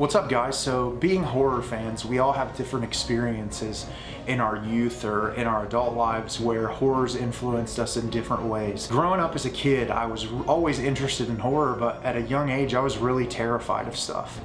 What's up, guys? So being horror fans, we all have different experiences in our youth or in our adult lives where horror's influenced us in different ways. Growing up as a kid, I was always interested in horror, but at a young age, I was really terrified of stuff.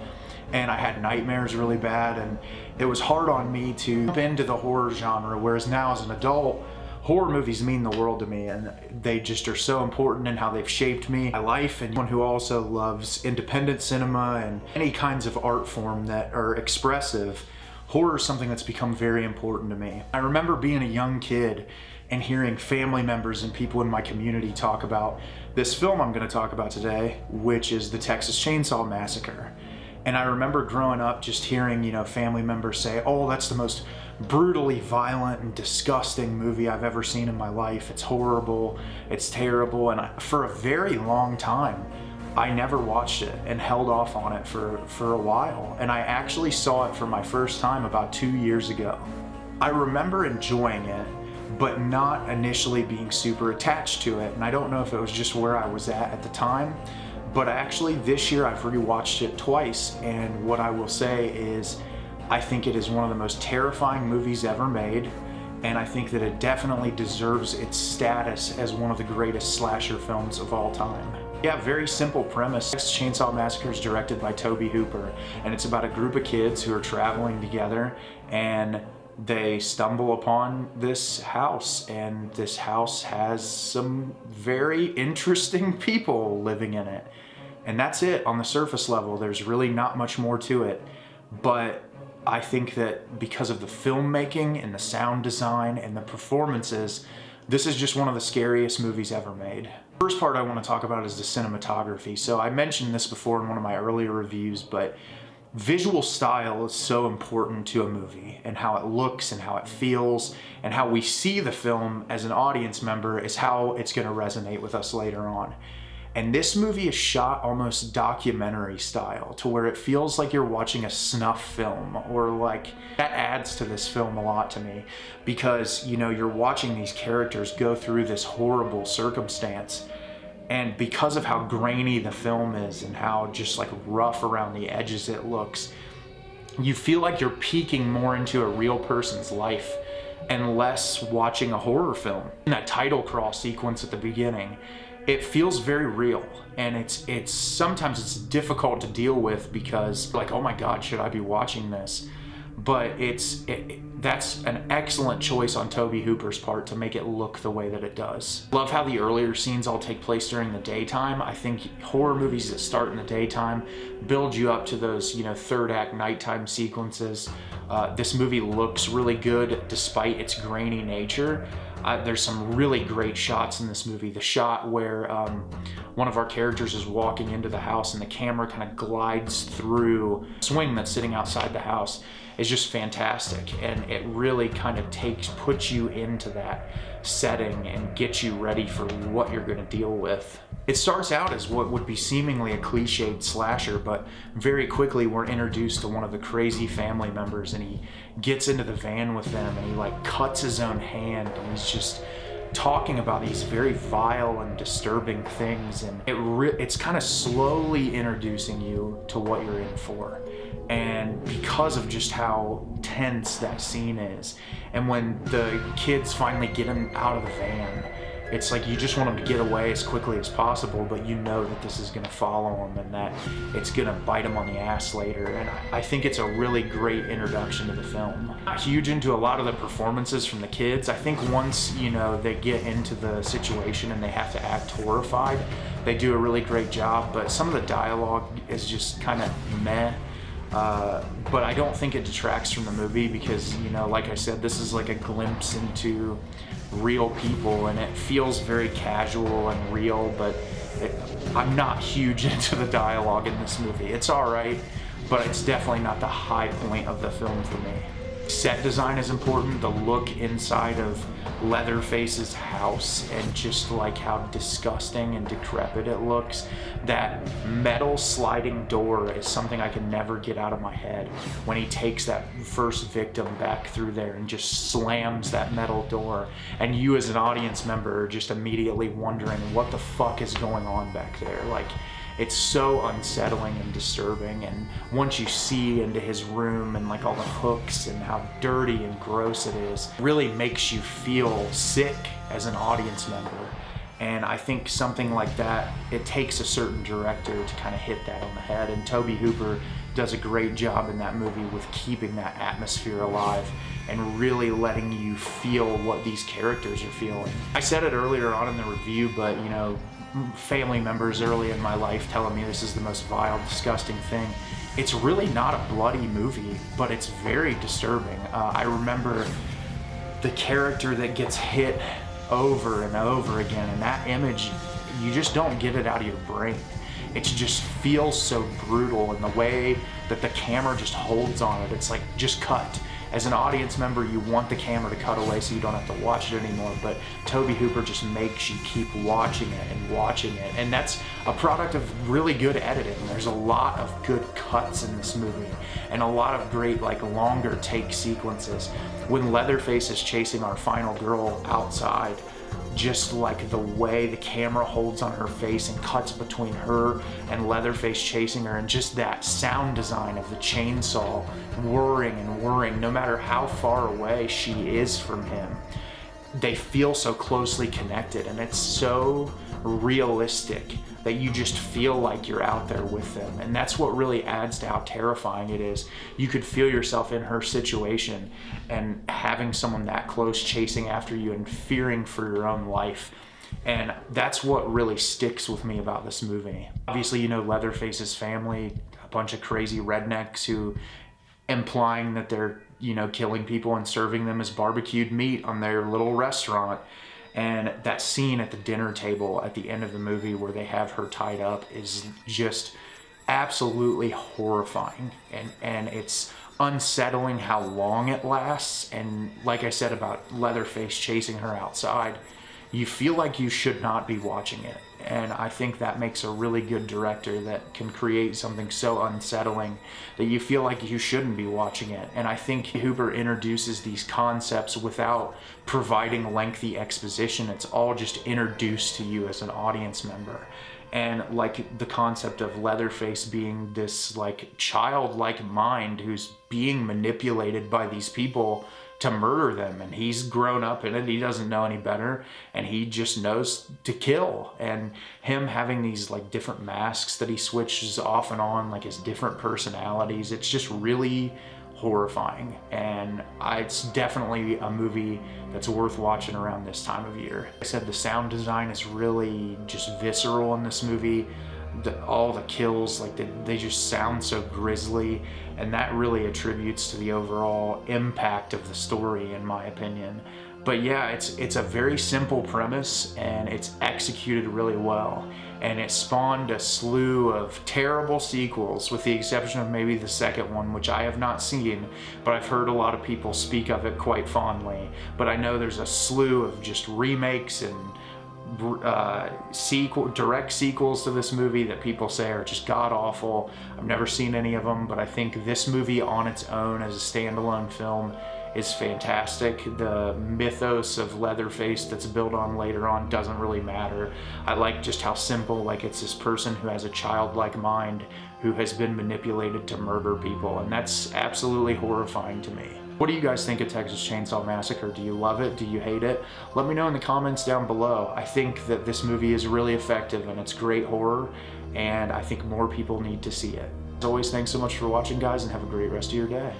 And I had nightmares really bad, and it was hard on me to jump into the horror genre, whereas now as an adult, horror movies mean the world to me, and they just are so important in how they've shaped me, my life, and someone who also loves independent cinema and any kinds of art form that are expressive. Horror is something that's become very important to me. I remember being a young kid and hearing family members and people in my community talk about this film I'm going to talk about today, which is the Texas Chainsaw Massacre. And I remember growing up just hearing, family members say, oh, that's the most brutally violent and disgusting movie I've ever seen in my life. It's horrible, it's terrible. And for a very long time, I never watched it and held off on it for a while. And I actually saw it for my first time about 2 years ago. I remember enjoying it, but not initially being super attached to it. And I don't know if it was just where I was at the time, but actually this year I've rewatched it twice, and what I will say is I think it is one of the most terrifying movies ever made, and I think that it definitely deserves its status as one of the greatest slasher films of all time. Yeah, very simple premise. Texas Chainsaw Massacre is directed by Tobe Hooper, and it's about a group of kids who are traveling together, and they stumble upon this house, and this house has some very interesting people living in it. And that's it on the surface level. There's really not much more to it. But I think that because of the filmmaking and the sound design and the performances, this is just one of the scariest movies ever made. First part I want to talk about is the cinematography. So I mentioned this before in one of my earlier reviews, but visual style is so important to a movie, and how it looks and how it feels and how we see the film as an audience member is how it's going to resonate with us later on. And this movie is shot almost documentary style, to where it feels like you're watching a snuff film, or like that adds to this film a lot to me, because you're watching these characters go through this horrible circumstance. And because of how grainy the film is and how just like rough around the edges it looks, you feel like you're peeking more into a real person's life and less watching a horror film. In that title crawl sequence at the beginning, it feels very real, and it's sometimes it's difficult to deal with because like, oh my God, should I be watching this? But that's an excellent choice on Tobe Hooper's part to make it look the way that it does. Love how the earlier scenes all take place during the daytime. I think horror movies that start in the daytime build you up to those, third act nighttime sequences. This movie looks really good despite its grainy nature. There's some really great shots in this movie. The shot where one of our characters is walking into the house and the camera kind of glides through a swing that's sitting outside the house is just fantastic, and it really kind of puts you into that setting and gets you ready for what you're going to deal with. It starts out as what would be seemingly a cliched slasher, but very quickly we're introduced to one of the crazy family members, and he gets into the van with them and he like cuts his own hand, and he's just talking about these very vile and disturbing things, and it's kind of slowly introducing you to what you're in for. And because of just how tense that scene is, and when the kids finally get him out of the van, it's like you just want him to get away as quickly as possible, but you know that this is going to follow him and that it's going to bite him on the ass later. And I think it's a really great introduction to the film. I'm not huge into a lot of the performances from the kids. I think once they get into the situation and they have to act horrified, they do a really great job, but some of the dialogue is just kind of meh. But I don't think it detracts from the movie because, like I said, this is like a glimpse into real people, and it feels very casual and real, but I'm not huge into the dialogue in this movie. It's all right, but it's definitely not the high point of the film for me. Set design is important. The look inside of Leatherface's house and just like how disgusting and decrepit it looks. That metal sliding door is something I can never get out of my head. When he takes that first victim back through there and just slams that metal door, and you as an audience member are just immediately wondering what the fuck is going on back there. Like, it's so unsettling and disturbing. And once you see into his room and like all the hooks and how dirty and gross it is, it really makes you feel sick as an audience member. And I think something like that, it takes a certain director to kind of hit that on the head. And Tobe Hooper does a great job in that movie with keeping that atmosphere alive and really letting you feel what these characters are feeling. I said it earlier on in the review, but you know, family members early in my life telling me this is the most vile, disgusting thing. It's really not a bloody movie, but it's very disturbing. I remember the character that gets hit over and over again, and that image, you just don't get it out of your brain. It just feels so brutal, and the way that the camera just holds on it, it's like, just cut. As an audience member, you want the camera to cut away so you don't have to watch it anymore, but Tobe Hooper just makes you keep watching it and watching it, and that's a product of really good editing. There's a lot of good cuts in this movie, and a lot of great, like, longer take sequences. When Leatherface is chasing our final girl outside, just like the way the camera holds on her face and cuts between her and Leatherface chasing her, and just that sound design of the chainsaw whirring and whirring, no matter how far away she is from him, they feel so closely connected, and it's so realistic that you just feel like you're out there with them. And that's what really adds to how terrifying it is. You could feel yourself in her situation, and having someone that close chasing after you and fearing for your own life. And that's what really sticks with me about this movie. Obviously, you know, Leatherface's family, a bunch of crazy rednecks who implying that they're, you know, killing people and serving them as barbecued meat on their little restaurant. And that scene at the dinner table at the end of the movie where they have her tied up is just absolutely horrifying. And it's unsettling how long it lasts. And like I said about Leatherface chasing her outside, you feel like you should not be watching it. And I think that makes a really good director that can create something so unsettling that you feel like you shouldn't be watching it. And I think Hooper introduces these concepts without providing lengthy exposition. It's all just introduced to you as an audience member. And like the concept of Leatherface being this like childlike mind who's being manipulated by these people to murder them, and he's grown up in it, he doesn't know any better, and he just knows to kill. And him having these like different masks that he switches off and on, like his different personalities, it's just really horrifying. And it's definitely a movie that's worth watching around this time of year. Like I said, the sound design is really just visceral in this movie. All the kills, like they just sound so grisly, and that really attributes to the overall impact of the story, in my opinion. But yeah, it's a very simple premise, and it's executed really well, and it spawned a slew of terrible sequels, with the exception of maybe the second one, which I have not seen, but I've heard a lot of people speak of it quite fondly. But I know there's a slew of just remakes and direct sequels to this movie that people say are just god-awful. I've never seen any of them, but I think this movie on its own as a standalone film is fantastic. The mythos of Leatherface that's built on later on doesn't really matter. I like just how simple, like, it's this person who has a childlike mind who has been manipulated to murder people, and that's absolutely horrifying to me. What do you guys think of Texas Chainsaw Massacre? Do you love it? Do you hate it? Let me know in the comments down below. I think that this movie is really effective, and it's great horror, and I think more people need to see it. As always, thanks so much for watching, guys, and have a great rest of your day.